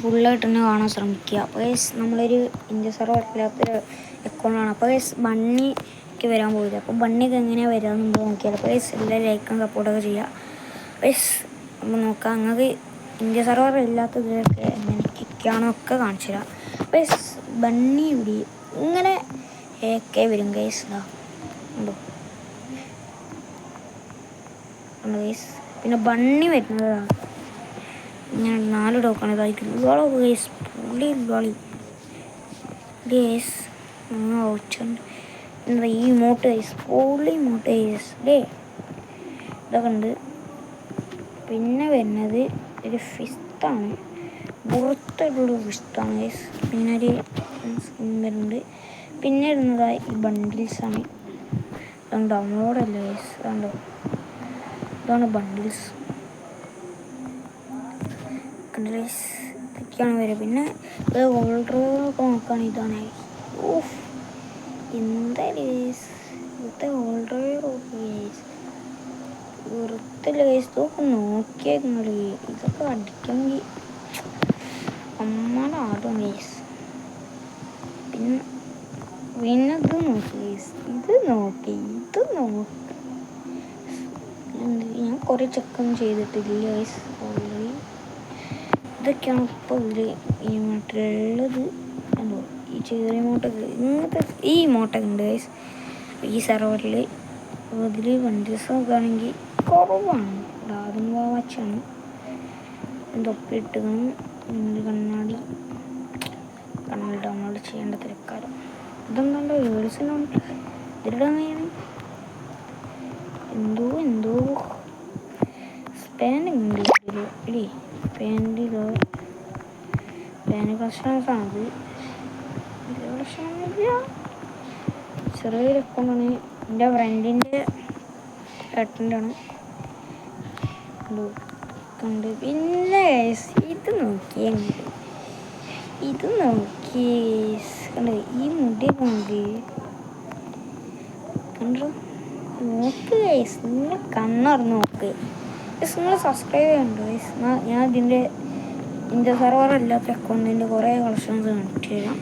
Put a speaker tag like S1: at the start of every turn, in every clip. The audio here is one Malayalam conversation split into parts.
S1: ഫുള്ളായിട്ട് തന്നെ കാണാൻ ശ്രമിക്കുക. അപ്പോൾ നമ്മളൊരു ഇന്ത്യ സെർവർ ഇല്ലാത്തൊരു അക്കൗണ്ടാണ്. അപ്പോൾ ബണ്ണിക്ക് വരാൻ പോയത്. അപ്പോൾ ബണ്ണിക്ക് എങ്ങനെയാണ് വരാമെന്ന് നോക്കിയാൽ അപ്പോൾ എല്ലാ ലൈക്കും സപ്പോർട്ടൊക്കെ ചെയ്യുക. നമ്മൾ നോക്കാം. നിങ്ങൾക്ക് ഇന്ത്യ സെർവർ ഇല്ലാത്തതിലൊക്കെ എങ്ങനെ കിക്കാണൊക്കെ കാണിച്ചു തരാം. അപ്പോൾ ബണ്ണി ഇവിടെ ഇങ്ങനെ ഒക്കെ വരും ഗൈസ്. ഉണ്ടോ പിന്നെ ബണ്ണി വരുന്നതാണ് ഇങ്ങനെ 4 ടോക്കൺ ഇതായിരിക്കും. ഗൈസ് പുള്ളി ഗേസ് എന്താ ഈ മോട്ട് ഗൈസ് പുള്ളി മോട്ട് ഗൈസ് ഇതൊക്കെ ഉണ്ട്. പിന്നെ വരുന്നത് ഒരു ഫിസ്റ്റാണ്, പുറത്തുള്ളൊരു ഫിസ്റ്റാണ് ഗൈസ്. പിന്നെ ഒരു വരുന്നുണ്ട്. പിന്നെ ഇടുന്നതായി ഈ ബണ്ടിൽസാണ്. ഇതാണ് ഡൗൺലോഡല്ല ഗൈസ്. അതുകൊണ്ടോ ഇതാണ് ബണ്ടിൽസ് കണ്ടീസ് ഇതൊക്കെയാണ് വരിക. പിന്നെ ഓൾഡറുകളൊക്കെ നോക്കുകയാണെങ്കിൽ ഇതാണ്. ഓഫ് എന്താ ഗൈസ് ഇവിടുത്തെ ഓൾഡറുകളൊക്കെ ഗൈസ് വെറുത്തില്ല ഗൈസ്. ഇതൊക്കെ നോക്കിയാൽ നിങ്ങൾ ഇതൊക്കെ അടിക്കണമെങ്കിൽ അമ്മയുടെ ആദ്യം ഗൈസ്. പിന്നെ ഇത് നോക്കി ഗൈസ്, ഇത് നോക്കി ഞാൻ കുറേ ചെക്കൊന്നും ചെയ്തിട്ടില്ല ഗൈസ് ഓൾറെഡി. ഇതൊക്കെയാണ് ഇപ്പോൾ ഈ മോട്ടറുള്ളത്. എന്തോ ഈ ചെറിയ മോട്ടൊക്കെ ഇങ്ങനത്തെ ഈ മോട്ടൊക്കെ ഉണ്ട് ഗൈസ് ഈ സെർവറിൽ. അതിൽ വണ്ടീസ് നോക്കുകയാണെങ്കിൽ കുറവാണ്. ആദ്യം വാച്ചാണ് തൊപ്പിയിട്ടതും കണ്ണാടി ഡൗൺലോഡ് ചെയ്യേണ്ട തിരക്കാരം. ഇതെന്താ വേഴ്സിനുണ്ട് ഇതിലിടാൻ എന്തോ സ്പാനിങ് ഉണ്ട് ഇല്ലേ. പാൻ കസ്റ്റമേഴ്സാണത്. ചെറിയൊരു അക്കൗണ്ടാണ്. എൻ്റെ ഫ്രണ്ടിൻ്റെ ഏട്ടൻ്റെ ആണ്. കണ്ട് പിന്നെ ഇത് നോക്കിയേ കണ്ട് ഈ മുടിയൊക്കെ നോക്ക് ഗൈസ്. നിങ്ങൾ കണ്ണറിഞ്ഞ് നോക്ക്. നിങ്ങൾ സബ്സ്ക്രൈബ് ചെയ്യണ്ടോ ഗൈസ്. ഞാൻ ഇതിൻ്റെ ഇന്ത്യ സെർവർ അല്ലാത്ത അക്കൗണ്ടിൻ്റെ കുറേ കളക്ഷൻസ് കാണിച്ചു തരാം.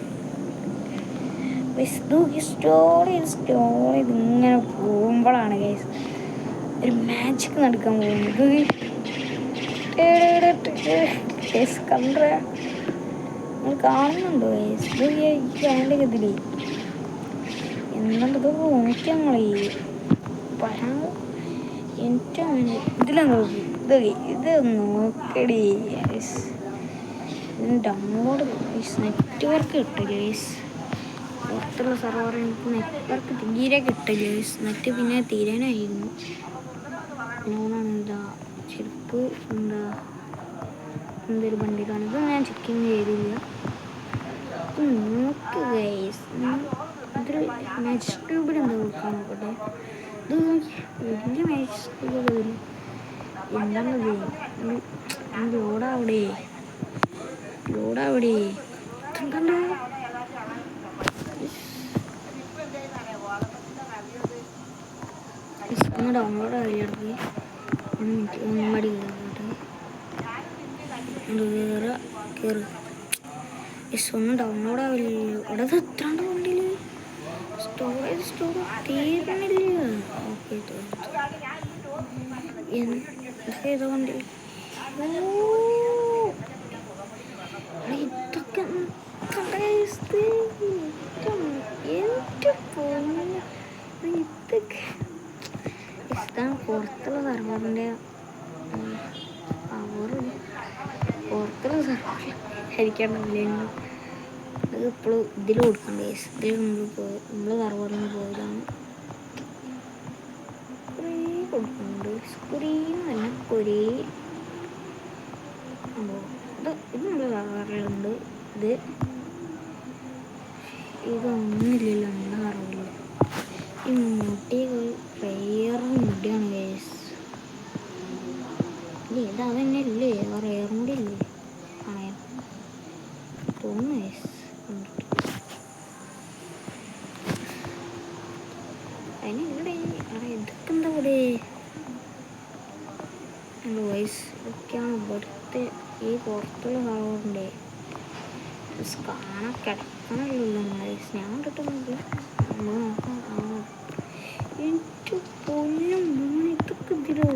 S1: സ്റ്റോറി ഇതിങ്ങനെ പോകുമ്പോഴാണ് ഗൈസ് ഒരു മാജിക് നടക്കാൻ പോകുന്നത്. കണ്ട നിങ്ങൾ കാണുന്നുണ്ടോ ഗൈസ്? ഈ ക്യാൻ്റെ ഇതിലേ എന്താണ്ട് ഇതൊക്കെ നോക്കിയാൽ നമ്മളെ ഇതിലെ നോക്കി ഇത് നോക്കടി ഗൈസ്. ഡൗൺലോഡ് നെറ്റ്വർക്ക് കിട്ടില്ല ഗൈസ്. പുറത്തുള്ള സെർവറിൽ എനിക്ക് നെറ്റ്വർക്ക് തീരെ കിട്ടില്ല ഗൈസ്. നെറ്റ് പിന്നെ തീരാനായിരുന്നു. എന്താ ചെരുപ്പ് എന്തൊരു ബണ്ടിലാണ്. ഇത് ഞാൻ ചെക്കിങ് ചെയ്തില്ല. നോക്ക് ഗൈസ്. ഇതിൽ മാജിക് ട്യൂബിൽ എന്താ കൊടുക്കാൻ നോക്കട്ടെ. ഇത് വലിയ മാജിക് ട്യൂബ് വരും. എന്താണത് ലോഡാവിടെ ഇതെന്താ ഒന്ന് ഡൗൺലോഡ് ആവില്ല. മടി കയറി ഒന്നും ഡൗൺലോഡ് ആവില്ലല്ലോ. ഇവിടെ എത്രാണ്ട് വണ്ടിയിൽ സ്റ്റോറേജ് തീരുന്നില്ല. ഓക്കെ ഇതൊക്കെ ഏതോ വണ്ടി ഇതൊക്കെ ഇതാണ് പുറത്തുള്ള സെർവറിൻ്റെ പുറത്തുള്ള സെർവറിൽ ഹരിക്കാണ്ടില്ല. അത് ഇപ്പോഴും ഇതിൽ കൊടുക്കണ്ട കേസ്. ഇതിൽ നമ്മൾ സെർവറിൽ നിന്ന് പോയതാണ്. കുറേ കൊടുക്കുന്നുണ്ട്. കുറേന്നല്ല കുറേ ഇത് നമ്മൾ സെർവറിലുണ്ട്. ഇതൊന്നുമില്ലല്ലോ നമ്മുടെ സെർവറിൽ. ഈ മുടിയൊക്കെ റെയർ മുടിയാണ് കേസ്. ഇത് അതന്നെ ഇല്ലേ റെയർ മുടി ഇല്ലേ പറയാൻ തോന്നുന്നു കേസ്. അതിനെവിടെ ഇതൊക്കെ എന്താ ഇവിടെ വോയിസ് ഇതൊക്കെയാണ് ഇവിടുത്തെ ഈ പുറത്തുള്ള സാധനമുണ്ടേ കാണാൻ കിടക്കണല്ലോ ഗൈസ്. ഞാൻ കണ്ടിട്ടൊന്നുമില്ല. നമ്മൾ നോക്കാം. എനിക്ക് പൊന്നും മോനെ ഇതൊക്കെ ഇതിലോ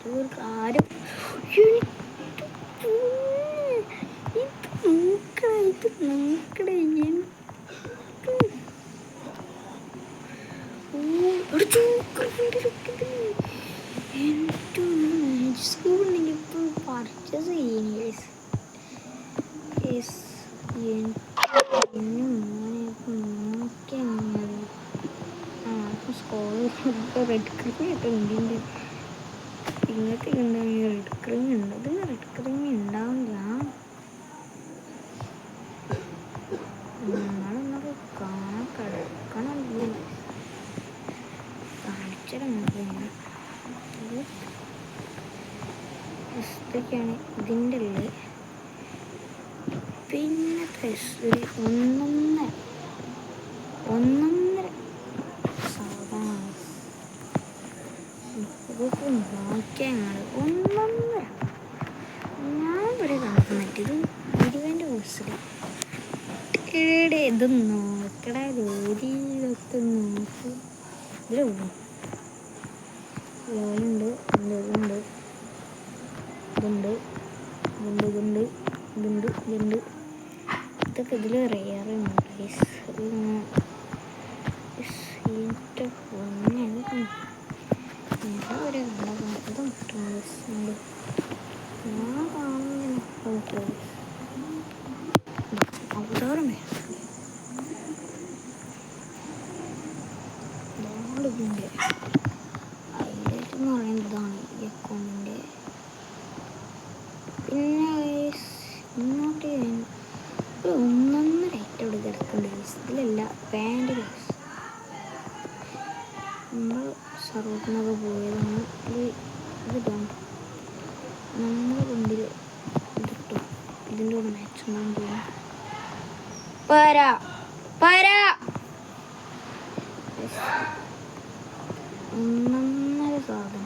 S1: ഒരു കാര്യം ഇത് നോക്കടേ സ്കൂളിൽ ഇപ്പോൾ പർച്ചേസ് ചെയ്യണേ റെഡ് ക്രീം ഒക്കെ ഉണ്ട്. നിങ്ങൾക്ക് ഉണ്ടാകുന്ന റെഡ് ക്രീം ഉണ്ട്. ഇതിന് റെഡ് ക്രീം ഉണ്ടാവില്ല. നിങ്ങളൊന്നത് കാണാൻ കിടക്കണമല്ലോ. കാണിച്ചിടങ്ങനെയാണ് ഇതൊക്കെയാണ് ഇതിൻ്റെ ഉള്ളിൽ. പിന്നെ ഒരു ഒന്നൊന്നര സാധനമാണ്. ഇതൊക്കെ നോക്കിയാണ് ഒന്നൊന്നര. ഞാൻ ഇവിടെ കാണുന്നിട്ട് ഇത് 20 ബസ്സിൽ ഇത് നോക്കടാ. ഇതൊക്കെ നോക്ക്. ഇതിലുണ്ട് ഇതുണ്ട് ഇതുണ്ട് ഇതുണ്ട് ഇതുണ്ട് ഇതുണ്ട് ഇതുണ്ട് ഇതൊക്കെ ഇതിൽ റെയറുണ്ട്. ഒരു ഇതും കിട്ടുന്നുണ്ട്. ഞാൻ കാണുന്നില്ല. അവതാരം ഇതിൻ്റെ ഹൈലൈറ്റ് എന്ന് പറയുന്നതാണ് ഈ അക്കൗണ്ടിൻ്റെ. പിന്നെ ഇങ്ങോട്ട് ഒരു ഒന്നൊന്നര ഐറ്റം ഇവിടെ കിടക്കുന്നുണ്ട്. ഇതിലല്ല പാൻറ് നമ്മൾ സർവത്തിനൊക്കെ പോയതാണ്. ഇതിട്ടാണ് നമ്മുടെ കൊണ്ടിൽ ഇതിട്ടു. ഇതിൻ്റെ കൂടെ മാച്ച് ഒന്നും ചെയ്യാം. ഒന്നൊന്നര സാധനം.